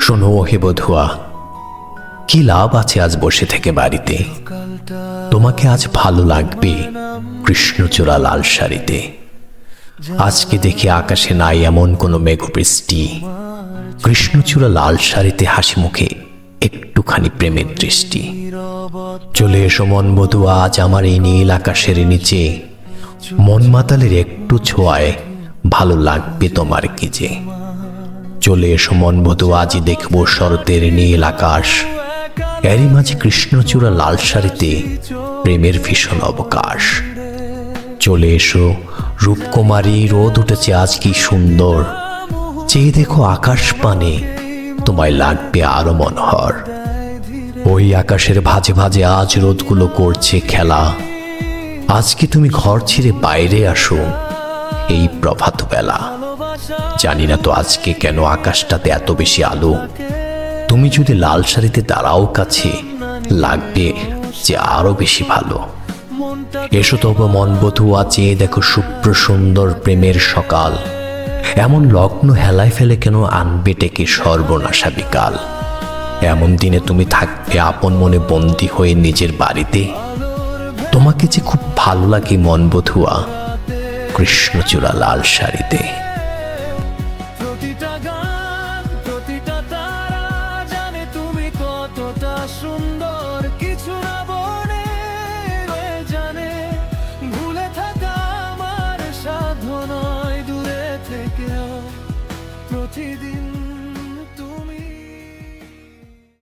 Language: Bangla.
শোনো হে বধুয়া, কি লাভ আছে আজ বসে থেকে বাড়িতে? তোমাকে আজ ভালো লাগবে কৃষ্ণচূড়া লাল শাড়িতে। আজকে দেখি আকাশে নাই এমন কোনো মেঘবৃষ্টি, কৃষ্ণচূড়া লাল শাড়িতে হাসি মুখে একটুখানি প্রেমের দৃষ্টি। চলে এসো মন বধুয়া আজ আমার এই নীল আকাশের নিচে, মন মাতালের একটু ছোঁয়ায় ভালো লাগবে তোমার কি যে। চলে এসো মন বধুয়া আজই দেখবো শরতের নীল আকাশ, এরই মাঝে কৃষ্ণচূড়া লাল শাড়িতে প্রেমের ভীষণ অবকাশ। চলে এসো রূপকুমারী, রোদ উঠেছে আজ কি সুন্দর, চেয়ে দেখো আকাশ পানে তোমায় লাগবে আরো মনোহর। ওই আকাশের ভাঁজে ভাঁজে আজ রোদগুলো করছে খেলা, আজকে তুমি ঘর ছেড়ে বাইরে আসো এই প্রভাত বেলা। জানি না তো আজকে কেন আকাশটাতে এত বেশি আলো, তুমি যদি লাল শাড়িতে দাঁড়াও কাছে লাগবে যে আরো বেশি ভালো। এসো তবে মন বধুয়া চেয়ে দেখো শুভ্র সুন্দর প্রেমের সকাল, এমন লগ্ন হেলায় ফেলে কেন আনবে ডেকে সর্বনাশা বিকাল। এমন দিনে তুমি থাকবে আপন মনে বন্দী হয়ে নিজের বাড়িতে, তোমাকে যে খুব ভালো লাগে মন বধুয়া কৃষ্ণচূড়া লাল শাড়িতে।